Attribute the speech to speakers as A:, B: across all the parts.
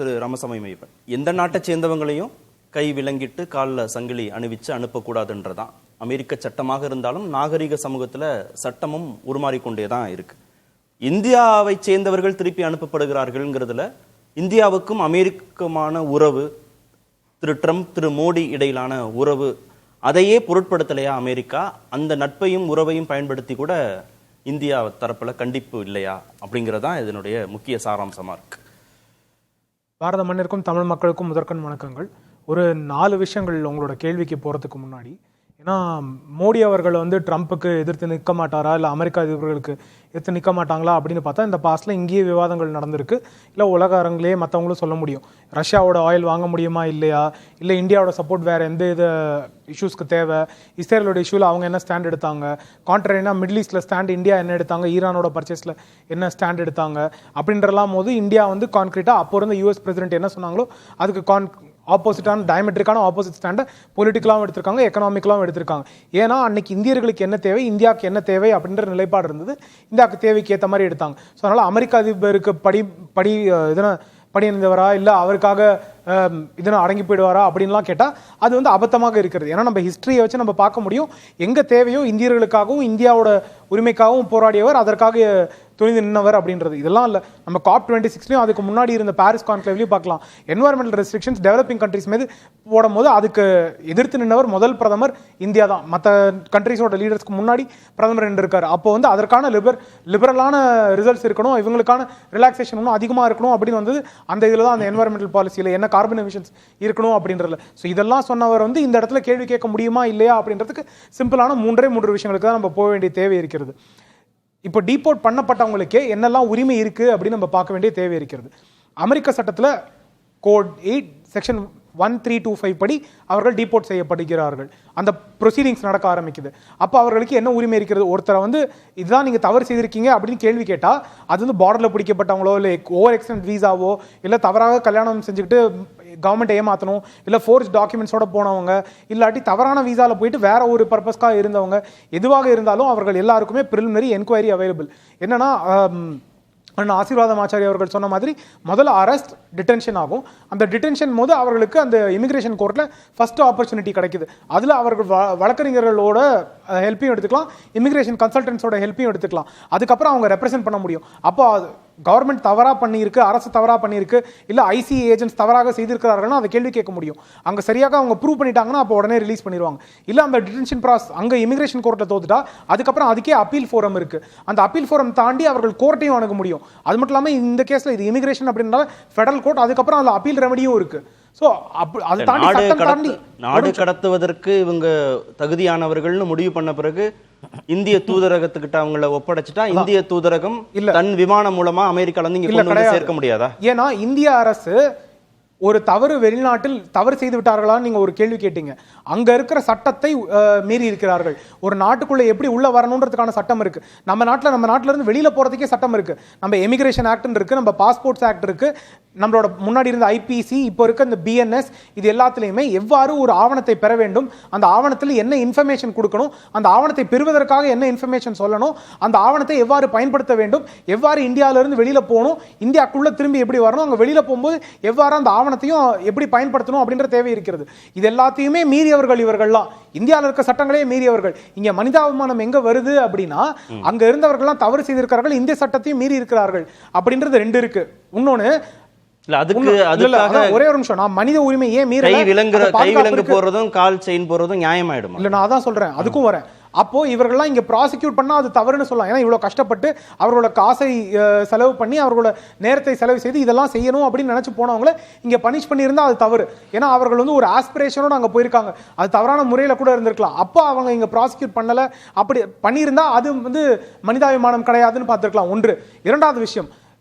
A: திரு ராமசாமி மையப்பன், எந்த நாட்டை சேர்ந்தவங்களையும் கை விலங்கிட்டு காலில் சங்கிலி அணிவிச்சு அனுப்பக்கூடாதுன்றதான் அமெரிக்க சட்டமாக இருந்தாலும் நாகரிக சமூகத்துல சட்டமும் உருமாறிக்கொண்டே தான் இருக்கு. இந்தியாவை சேர்ந்தவர்கள் திருப்பி அனுப்பப்படுகிறார்கள்ங்கிறதுல இந்தியாவுக்கும் அமெரிக்குமான உறவு, திரு ட்ரம்ப் திரு மோடி இடையிலான உறவு, அதையே பொருட்படுத்தலையா அமெரிக்கா? அந்த நட்பையும் உறவையும் பயன்படுத்தி கூட இந்தியா தரப்புல கண்டிப்பு இல்லையா அப்படிங்கறதான் இதனுடைய முக்கிய சாராம்சமா இருக்கு.
B: பாரத மண்ணிற்கும் தமிழ் மக்களுக்கும் முதற்கண் வணக்கங்கள். ஒரு 4 விஷயங்கள் உங்களோட கேள்விக்கு போறதுக்கு முன்னாடி, ஏன்னா மோடி அவர்கள் ட்ரம்ப்புக்கு எதிர்த்து நிற்க மாட்டாரா, இல்லை அமெரிக்கா அதிபர்களுக்கு எதிர்த்து நிற்க மாட்டாங்களா அப்படின்னு பார்த்தா இந்த பாஸ்ட்ல இங்கேயே விவாதங்கள் நடந்திருக்கு. இல்லை உலக அரங்கிலேயே மற்றவங்களும் சொல்ல முடியும். ரஷ்யாவோட ஆயில் வாங்க முடியுமா இல்லையா, இல்லை இந்தியாவோட சப்போர்ட் வேறு எந்த இஷ்யூஸ்க்கு தேவை, இஸ்ரேலோட இஷ்யூவில் அவங்க என்ன ஸ்டாண்ட் எடுத்தாங்க, கான்ட்ரரினா மிடில் ஈஸ்டில் ஸ்டாண்ட் இந்தியா என்ன எடுத்தாங்க, ஈரானோட பர்ச்சேஸில் என்ன ஸ்டாண்ட் எடுத்தாங்க அப்படின்றலாம் போது இந்தியா கான்க்ரீட்டாக அப்போ இருந்த யூஎஸ் பிரசிடென்ட் என்ன சொன்னாங்களோ அதுக்கு ஆப்போசிட்டான டயமெட்ரிக்கான ஆப்போசிட் ஸ்டாண்டை பொலிட்டிக்கலாகவும் எடுத்திருக்காங்க, எக்கனாமிக்கலாகவும் எடுத்திருக்காங்க. ஏன்னா அன்னைக்கு இந்தியர்களுக்கு என்ன தேவை, இந்தியாவுக்கு என்ன தேவை அப்படின்ற நிலைப்பாடு இருந்தது. இந்தியாவுக்கு தேவைக்கு ஏற்ற மாதிரி எடுத்தாங்க. ஸோ அதனால் அமெரிக்க அதிபருக்கு படி அணிந்தவரா, இல்லை அவருக்காக இதனால் அடங்கி போயிடுவாரா அப்படின்லாம் கேட்டால் அது அபத்தமாக இருக்கிறது. ஏன்னா நம்ம ஹிஸ்ட்ரியை வச்சு நம்ம பார்க்க முடியும், எங்கே தேவையோ இந்தியர்களுக்காகவும் இந்தியாவோட உரிமைக்காகவும் போராடியவர், அதற்காக துணிந்து நின்றவர் அப்படின்றது. இதெல்லாம் இல்லை, நம்ம COP26லையும் அதுக்கு முன்னாடி இருந்த பாரிஸ் கான்க்ளேவ்லையும் பார்க்கலாம். என்வாயர்மெண்டல் ரெஸ்ட்ரிக்ஷன்ஸ் டெவலப்பிங் கண்ட்ரிஸ் மீது போடும் போது அதுக்கு எதிர்த்து நின்றவர் முதல் பிரதமர் இந்தியா தான். மற்ற கண்ட்ரிஸோட லீடர்ஸ்க்கு முன்னாடி பிரதமர் இருக்கார். அப்போ அதற்கான லிபரலான ரிசல்ட்ஸ் இருக்கணும், இவங்களுக்கான ரிலாக்ஸேஷன் இன்னும் அதிகமாக இருக்கணும் அப்படின்னு வந்தது. அந்த இதில் தான் அந்த என்வாயர்மெண்டல் பாலிசியில் என்ன கார்பன் எமிஷன்ஸ் இருக்கணும் அப்படின்றதுல. ஸோ இதெல்லாம் சொன்னவர் இந்த இடத்துல கேள்வி கேட்க முடியுமா இல்லையா அப்படின்றதுக்கு சிம்பிளான 3 விஷயங்களுக்கு தான் நம்ம போக வேண்டிய தேவை இருக்கிறது. இப்போ டீபோர்ட் பண்ணப்பட்டவங்களுக்கே என்னெல்லாம் உரிமை இருக்கு அப்படின்னு நம்ம பார்க்க வேண்டிய தேவை இருக்கிறது. அமெரிக்க சட்டத்தில் கோட் 8 செக்ஷன் 1325 படி அவர்கள் டீபோர்ட் செய்யப்படுகிறார்கள். அந்த ப்ரொசீடிங்ஸ் நடக்க ஆரம்பிக்குது. அப்போ அவர்களுக்கு என்ன உரிமை இருக்கிறது? ஒருத்தரை இதுதான் நீங்கள் தவறு செய்திருக்கீங்க அப்படின்னு கேள்வி கேட்டால் அது பார்டரில் பிடிக்கப்பட்டவங்களோ, இல்லை ஓவர் எக்ஸ்டென்ட் வீசாவோ, இல்லை தவறாக கல்யாணம் செஞ்சுக்கிட்டு கவர்மெண்ட் ஏமாற்றணும், இல்லை ஃபோர்ஸ் டாக்குமெண்ட்ஸோட போனவங்க, இல்லாட்டி தவறான வீசாவில் போயிட்டு வேற ஒரு பர்பஸ்க்காக இருந்தவங்க, எதுவாக இருந்தாலும் அவர்கள் எல்லாருக்குமே ப்ரிலிமினரி என்கொயரி அவைலபிள். என்னன்னா ஆசீர்வாதம் ஆச்சாரி அவர்கள் சொன்ன மாதிரி முதல்ல அரெஸ்ட் டிடென்ஷன் ஆகும். அந்த டிடென்ஷன் போது அவர்களுக்கு அந்த இமிகிரேஷன் கோர்ட்டில் ஃபர்ஸ்ட் ஆப்பர்ச்சுனிட்டி கிடைக்குது. அதில் அவர்கள் வழக்கறிஞர்களோட ஹெல்ப்பையும் எடுத்துக்கலாம், இமிகிரேஷன் கன்சல்டன்ஸோட ஹெல்ப்பையும் எடுத்துக்கலாம். அதுக்கப்புறம் அவங்க ரெப்ரசென்ட் பண்ண முடியும். அப்போ கவர்மெண்ட் தவறாக பண்ணியிருக்கு, அரசு தவறாக பண்ணியிருக்கு, இல்லை ஐசி ஏஜென்ட்ஸ் தவறாக செய்திருக்கிறார்கள்னா அதை கேள்வி கேட்க முடியும். அங்கே சரியாக அவங்க ப்ரூவ் பண்ணிட்டாங்கன்னா அப்போ உடனே ரிலீஸ் பண்ணிடுவாங்க. இல்லை அந்த டிடென்ஷன் ப்ராசஸ் அங்கே இமிகிரேஷன் கோர்ட்டில் தோத்துட்டா அதுக்கப்புறம் அதுக்கே அப்பீல் ஃபோரம் இருக்குது. அந்த அப்பீல் ஃபோரம் தாண்டி அவர்கள் கோர்ட்டையும் அணுக முடியும். அது மட்டும் இல்லாமல் இந்த கேஸில் இது இமிகிரேஷன் அப்படின்னா ஃபெடரல் கோர்ட், அதுக்கப்புறம் அதில் அப்பீல் ரெமடியும் இருக்குது.
A: நாடு கடத்துவதற்கு இவங்க தகுதியானவர்கள்னு முடிவு பண்ண பிறகு இந்திய தூதரகத்துக்கிட்ட அவங்கள ஒப்படைச்சிட்டா இந்திய தூதரகம் தன் விமானம் மூலமா அமெரிக்கால இருந்து இங்க சேர்க்க முடியாதா?
B: ஏன்னா இந்திய அரசு ஒரு தவறு வெளிநாட்டில் தவறு செய்து விட்டார்களான்னு நீங்க ஒரு கேள்வி கேட்டீங்க. அங்க இருக்கிற சட்டத்தை மீறி இருக்கிறார்கள். ஒரு நாட்டுக்குள்ள எப்படி உள்ள வரணுன்றதுக்கான சட்டம் இருக்கு. நம்ம நாட்டுல இருந்து வெளியில போறதுக்கே சட்டம் இருக்கு. நம்ம எமிகிரேஷன் ஆக்ட் இருக்கு, நம்ம பாஸ்போர்ட்ஸ் ஆக்ட் இருக்கு, நம்மளோட முன்னாடி இருந்த ஐபிசி, இப்போ இருக்க இந்த பிஎன்எஸ், இது எல்லாத்துலேயுமே எவ்வாறு ஒரு ஆவணத்தை பெற வேண்டும், அந்த ஆவணத்தில் என்ன இன்ஃபர்மேஷன் கொடுக்கணும், அந்த ஆவணத்தை பெறுவதற்காக என்ன இன்ஃபர்மேஷன் சொல்லணும், அந்த ஆவணத்தை எவ்வாறு பயன்படுத்த வேண்டும், எவ்வாறு இந்தியாவிலிருந்து வெளியில் போகணும், இந்தியாவுக்குள்ளே திரும்பி எப்படி வரணும், அங்கே வெளியில் போகும்போது எவ்வாறு அந்த ஆவணத்தையும் எப்படி பயன்படுத்தணும் அப்படின்ற தேவை இருக்கிறது. இது எல்லாத்தையுமே மீறியவர்கள் இவர்கள்லாம், இந்தியாவில் இருக்க சட்டங்களே மீறியவர்கள். இங்கே மனிதாபிமானம் எங்கே வருது அப்படின்னா, அங்கே இருந்தவர்கள்லாம் தவறு செய்திருக்கிறார்கள், இந்திய சட்டத்தையும் மீறி இருக்கிறார்கள் அப்படின்றது 2 இருக்கு. இன்னொன்று ஒரே ஒரு நிமிஷம், நான் மனித உரிமை ஏன்
A: கைவிலங்கு போறதும் கால் செயின் போறதும் நியாயமாயிடும்
B: இல்ல, நான் அதான் சொல்றேன், அதுக்கும் வரேன். அப்போ இவர்கள்லாம் இங்க ப்ராசிக்யூட் பண்ணா அது தவறுன்னு சொல்லலாம். ஏன்னா இவ்வளவு கஷ்டப்பட்டு அவர்களோட காசை செலவு பண்ணி அவர்களோட நேரத்தை செலவு செய்து இதெல்லாம் செய்யணும் அப்படின்னு நினைச்சு போனவங்களை இங்க பனிஷ் பண்ணியிருந்தா அது தவறு. ஏன்னா அவர்கள் ஒரு ஆஸ்பிரேஷனோட அங்க போயிருக்காங்க, அது தவறான முறையில கூட இருந்திருக்கலாம். அப்போ அவங்க இங்க ப்ராசிக்யூட் பண்ணல, அப்படி பண்ணியிருந்தா அது மனிதாபிமானம் கிடையாதுன்னு பார்த்திருக்கலாம். ஒன்று. இரண்டாவது விஷயம்,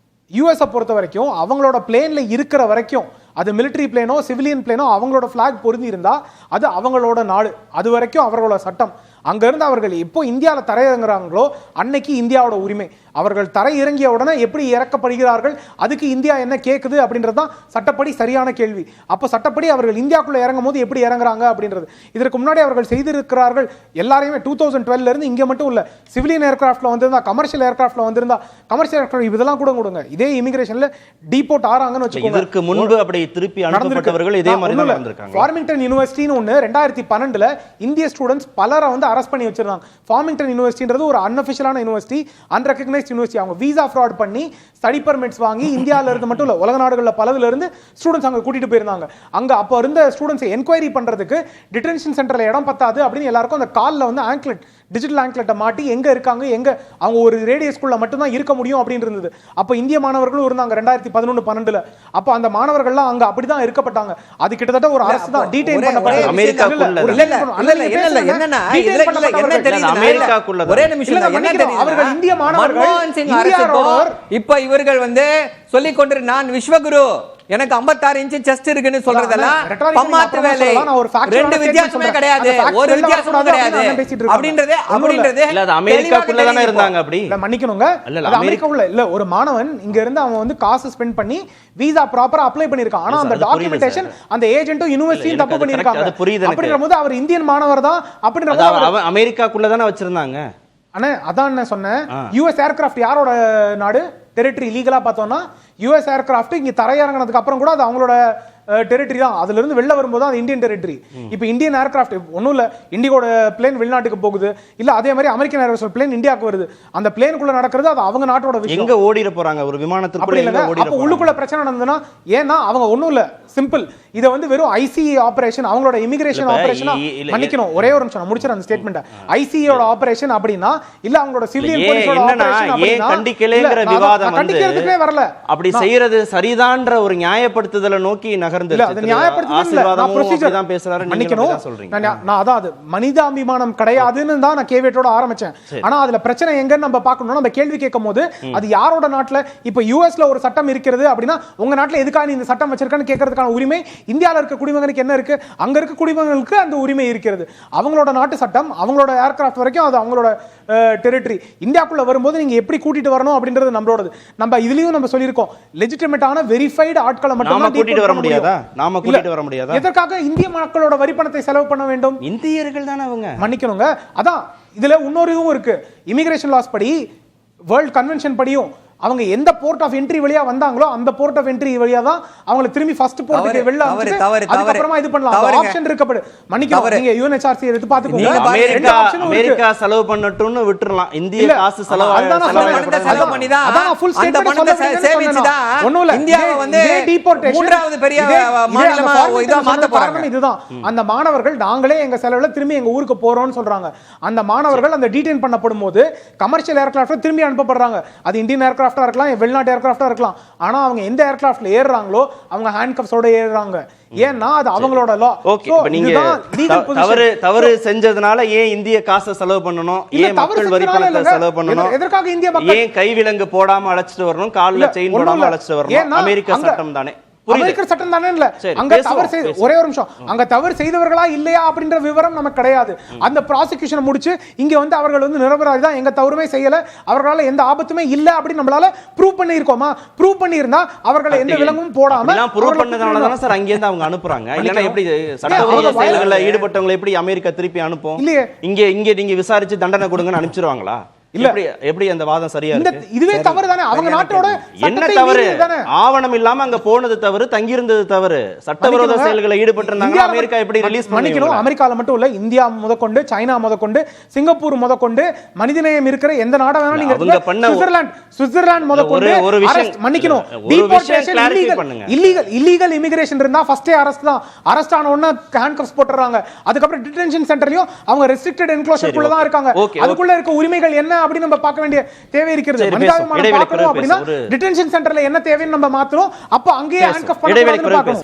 B: யூஎஸை பொறுத்த வரைக்கும் அவங்களோட பிளேன்ல இருக்கிற வரைக்கும், அது மிலிட்டரி பிளேனோ சிவிலியன் பிளேனோ, அவங்களோட பிளாக் பொருந்தி இருந்தா அது அவங்களோட நாடு, அது வரைக்கும் அவர்களோட சட்டம். அங்க இருந்து அவர்கள் எப்போ இந்தியாவில் தரையிறங்குறாங்களோ அன்னைக்கு இந்தியாவோட உரிமை. அவர்கள் தரை இறங்கிய உடனே எப்படி இறக்கப்படுகிறார்கள், அதுக்கு இந்தியா என்ன கேட்குது அப்படின்றது தான் சட்டப்படி சரியான கேள்வி. அப்போ சட்டப்படி அவர்கள் இந்தியாக்குள்ள இறங்கும் போது எப்படி இறங்குறாங்க அப்படின்றது. இதற்கு முன்னாடி அவர்கள் செய்திருக்கிறார்கள் எல்லாரையுமே 2012 இருந்து இங்க மட்டும் இல்ல, சிவிலியன் ஏர்கிராஃப்ட்ல வந்திருந்தா, கமர்ஷியல் ஏர்கிராஃப்ட்ல வந்திருந்தா, கமர்ஷியல் ஏர்கிராஃப்ட் இதெல்லாம் கூட கொடுங்க. இதே இமிகிரேஷன்ல டீபோர்ட் ஆறாங்கன்னு வச்சுக்கோங்க.
A: இதற்கு முன்பு அப்படி திருப்பி அனுப்பப்பட்டவர்கள் இதே மாதிரி தான் நடந்திருக்காங்க.
B: ஃபார்மிங்டன் யூனிவர்சிட்டின்னு ஒன்னு 2012 இந்திய ஸ்டூடெண்ட்ஸ் பலரை வந்து அரெஸ்ட் பண்ணி வச்சிருந்தாங்க. ஃபார்மிங்டன் யூனிவர்சிட்டின்றது ஒரு அன்அஃபிஷியலான யூனிவர்சிட்டி, அன்ரெகக்னைஸ்ட் யூனிவர்சிட்டி. அவங்க வீசா ஃப்ராட் பண்ணி ஸ்டடி பர்மிட்ஸ் வாங்கி இந்தியால இருந்து மட்டும் இல்ல உலக நாடுகள்ல பலதுல இருந்து ஸ்டூடெண்ட்ஸ் அங்க கூட்டிட்டு போயிருந்தாங்க. அங்க அப்ப இருந்த ஸ்டூடெண்ட்ஸ் என்கொயரி பண்றதுக்கு டிடென்ஷன் சென்டர்ல இடம் பத்தாது அப்படின்னு எல்லாருக்கும் அந்த கால்ல வந்து ஆங்க்லெட், டிஜிட்டல் ஆங்க்லெட்டை மாட்டி எங்க இருக்காங்க, எங்க அவங்க ஒரு ரேடியஸ்குள்ள மட்டும் தான் இருக்க முடியும் அப்படின்னு இருந்தது. அப்ப இந்திய மாணவர்களும் இருந்தாங்க 2011-12. அப்ப அந்த மாணவர்கள்லாம் அங்க அப்படிதான் இருக்கப்பட்டாங்க. அது கிட்டத்தட்ட ஒரு அரசு தான் டீடைன் பண்ணப்பட்டது. அவர்கள் இந்திய மாணவர்கள்
C: இப்ப இவர்கள் வந்து சொல்லிக் கொண்டு நான் விஸ்வகுரு எனக்கு 56 இன்ச் செஸ்ட் இருக்குன்னு சொல்றதெல்லாம் பம்மாத்து வேலை. ரெண்டு வித்தியாசமே கிடையாது, ஒரு வித்தியாசமும் கிடையாது அப்படின்றது
A: இல்ல அது அமெரிக்காக்குள்ள தான இருந்தாங்க. அப்படி
B: இல்ல மன்னிக்கணுங்க, அது அமெரிக்காக்குள்ள இல்ல. ஒரு மாணவன் இங்க இருந்து அவன் வந்து காசு ஸ்பெண்ட் பண்ணி வீசா ப்ராப்பரா அப்ளை பண்ணிருக்கான். ஆனா அந்த டாக்குமெண்டேஷன் அந்த ஏஜென்ட்டும் யூனிவர்சிட்டியும் தப்பு பண்ணிருக்காங்க. அப்படின்றபோது அவர் இந்தியன் மாணவர் தான் அப்படின்றபோது
A: அமெரிக்காக்குள்ள தான வச்சிருந்தாங்க.
B: அண்ணே அதான் என்ன சொன்னேன், யூஎஸ் ஏர்கிராஃப்ட் யாரோட நாடு டெரிட்டரி லீகலா பார்த்தோம்னா யூஎஸ் ஏர்கிராஃப்ட் இங்க தரையிறங்கினதுக்கு அப்புறம் கூட அது அவங்களோட டெரிட்டரி தான். அதுல இருந்து வெளில வரும்போது அது இந்தியன் டெரிட்டரி. இப்போ இந்தியன் ஏர்கிராஃப்ட் ஒன்றும் இல்லை, இண்டிகோட பிளேன் வெளிநாட்டுக்கு போகுது, இல்ல அதே மாதிரி அமெரிக்கன் ஏர்வேஸ் பிளேன் இந்தியாவுக்கு வருது. அந்த பிளேனுக்குள்ள நடக்கிறது அது அவங்க நாட்டோட விஷயம்.
A: எங்க ஓடிட போறாங்க ஒரு விமானத்துக்குள்ள எங்க ஓடிட
B: அப்ப உள்ளுக்குள்ள பிரச்சனை நடந்ததுன்னா ஏன்னா அவங்க ஒன்றும் இல்ல சிம்பிள் இதை வந்து வெறும் ஐசிஏ ஆபரேஷன், அவங்களோட இமிகிரேஷன் ஆபரேஷனா மன்னிக்கணும் ஒரே ஒரு நிமிஷம் நான் முடிச்சிரேன் அந்த ஸ்டேட்மெண்ட். ஐசிஏயோட ஆபரேஷன் அப்படின்னா இல்ல அவங்களோட சிவிலியன் போலீஸோட ஆபரேஷன் அப்படின்னா
A: கண்டிக்கலேங்கற விவாதம்
B: கண்டிக்கிறதுக்கே வரல.
A: அப்படி செய்யறது சரிதான்ற ஒரு நியாயப்படுத்துதலை நோக்கி நகர்ந்து
B: அது நியாயப்படுத்துதல் நான் ப்ரொசீஜர் தான் பேசுறாரு. மன்னிக்கணும் நான் அதாவது மனிதாபிமானம் கிடையாதுன்னு தான் நான் கேவியட்டோட ஆரம்பிச்சேன். ஆனா அதுல பிரச்சனை எங்கன்னு நம்ம பார்க்கணும்னா நம்ம கேள்வி கேட்கும் போது அது யாரோட நாட்டுல இப்ப யூஎஸ்ல ஒரு சட்டம் இருக்கிறது அப்படின்னா உங்க நாட்டுல எதுக்காக நீ இந்த சட்டம் வச்சிருக்கான்னு கேட்கறதுக்கான உரிமை இந்தியால இருக்க குடிமகனுக்கு என்ன இருக்கு, அங்க இருக்க குடிமகனுக்கு அந்த உரிமை இருக்கிறது. அவங்களோட நாட்டு சட்டம் அவங்களோட ஏர்கிராஃப்ட் வரைக்கும் அது அவங்களோட டெரிட்டரி. இந்தியாக்குள்ள வரும்போது நீங்க எப்படி கூட்டிட்டு வரணும் அப்படின்றது நம்மளோடது. நம்ம இதுலயும் நம்ம சொல்லியிருக்கோம் வெரிஃபைடான வெரிஃபைடு ஆட்களை மட்டும் தான் கூட்டிட்டு வர முடியாதா, நாம கூட்டிட்டு வர முடியாதா? எதற்காக இந்திய மக்களோட வரி பணத்தை செலவு பண்ண வேண்டும்?
A: இந்தியர்கள் தானே அவங்க.
B: மன்னிக்கணுங்க, அதான் இதுல இன்னொரு இதுவும் இருக்கு. இமிகிரேஷன் லாஸ் படி, வேர்ல்ட் கன்வென்ஷன் படியும் அவங்க எந்த போர்ட் ஆஃப் என்ட்ரி வழியா வந்தாங்களோ அந்த போர்ட் ஆஃப் என்ட்ரி வழியா தான் அவங்களை திரும்பி ஃபர்ஸ்ட் போர்ட்டுக்கு வெளில அனுப்பிச்சு அதுக்கு அப்புறமா இது பண்ணலாம். ஆப்ஷன் இருக்கபடி மன்னிக்கணும், நீங்க யுஎன்எச்ஆர்சி எடுத்து பாத்துக்கோங்க.
A: அமெரிக்கா செலவு பண்ணட்டும்னு விட்டுறலாம், இந்திய காசு செலவு
C: பண்ணி தான் அதான் ஃபுல் ஸ்டேட்மென்ட் சேவிச்சு தான் ஒண்ணும் இல்ல இந்தியாவை வந்து மூன்றாவது பெரிய மாநிலமா இதா மாத்த போறாங்க.
B: இதுதான் அந்த மாணவர்கள் நாங்களே எங்க செலவுல திரும்பி எங்க ஊருக்கு போறோம்னு சொல்றாங்க. அந்த மாணவர்கள் அந்த டீடைன் பண்ணப்படும் போது கமர்ஷியல் ஏர்கிராஃப்ட்ல திரும்பி அனுப்பப்படுறாங்க. அது இந்தியன் ஏர்கிராஃப்ட் இருக்கலாம், வெளிநாட்டு ஏர்கிராஃப்டா இருக்கலாம். ஆனா அவங்க எந்த ஏர்கிராஃப்ட்ல ஏறுறாங்களோ அவங்க ஹேண்ட்கப்ஸோட ஏறுறாங்க. ஏன்னா அது அவங்களோட லா.
A: ஓகே, நீங்க தவறு செஞ்சதுனால ஏன் இந்திய காசை செலவு பண்ணணும், ஏன் மக்கள் வரி பணத்தை செலவு பண்ணணும்,
B: எதற்காக இந்திய மக்கள்
A: ஏன் கைவிலங்கு போடாம அழைச்சிட்டு வரணும், கால்ல செயின் போடாம அழைச்சிட்டு வரணும்? அமெரிக்க சட்டம் தானே,
B: அமெரிக்க சட்டம் தானே. இல்ல அங்க தவறு செய்த ஒரே ஒரு நிமிஷம், அங்க தவறு செய்தவர்களா இல்லையா அப்படின்ற விவரம் நமக்கு கிடையாது. அந்த ப்ராசிக்யூஷனை முடிச்சு இங்க வந்து அவர்கள் வந்து நிரபராதி தான், எங்க தவறுமே செய்யல, அவர்களால எந்த ஆபத்துமே இல்ல அப்படின்னு நம்மளால ப்ரூவ் பண்ணி இருக்கோமா? ப்ரூவ் பண்ணி இருந்தா அவர்களை எந்த விலங்கும் போடாம
A: ப்ரூவ் பண்ணதால தான சார் அங்க இருந்து அவங்க அனுப்புறாங்க. இல்லனா எப்படி சட்டவிரோத செயல்கள்ல ஈடுபட்டவங்களை எப்படி அமெரிக்கா திருப்பி அனுப்பும்? இல்லையே, இங்க நீங்க விசாரிச்சு தண்டனை கொடுங்கன்னு அனுப்பிச்சிருவாங்களா? இல்ல எப்படி அந்த வாதம் சரியா இருக்கு?
B: இதுவே தவறு தானே. அவங்க நாட்டோட
A: என்ன தவறு? ஆவணம் இல்லாம அங்க போனது தவறு, தங்கி இருந்தது தவறு, சட்டவிரோத செயல்களை ஈடுபட்டிருந்தாங்க. அமெரிக்கா எப்படி ரிலீஸ் பண்ணிக்கணும்?
B: அமெரிக்கால மட்டும் இல்ல, இந்தியா முதற்கொண்டு, சைனா முதற்கொண்டு, சிங்கப்பூர் முதற்கொண்டு, மனிதநேயம் இருக்கிற எந்த நாட வேணாலும் நீங்க சுவிட்சர்லாந்து முதற்கொண்டு
A: ஒரு விஷயம்
B: மன்னிக்கணும், டிபோர்டேஷன் இல்லீகல் இமிகிரேஷன் இருந்தா ஃபர்ஸ்டே அரெஸ்ட் தான். அரெஸ்ட் ஆன உடனே ஹேண்ட்கப்ஸ் போட்டுறாங்க. அதுக்கப்புறம் டிடென்ஷன் சென்டர்லயும் அவங்க ரெஸ்ட்ரிக்டட் என்க்ளோஷர் குள்ள தான் இருக்காங்க. அதுக்குள்ள இருக்க உரிமைகள் என்ன அப்படி நம்ம பார்க்க வேண்டிய தேவை இருக்கிறது. மனிதாபிமானம் பார்க்கணும் அப்படின்னா டிடென்ஷன் சென்டர்ல என்ன தேவைன்னு நம்ம மாத்தணும். அப்ப அங்கேயே ஹேண்ட்கஃப் பண்ண பார்க்கணும்.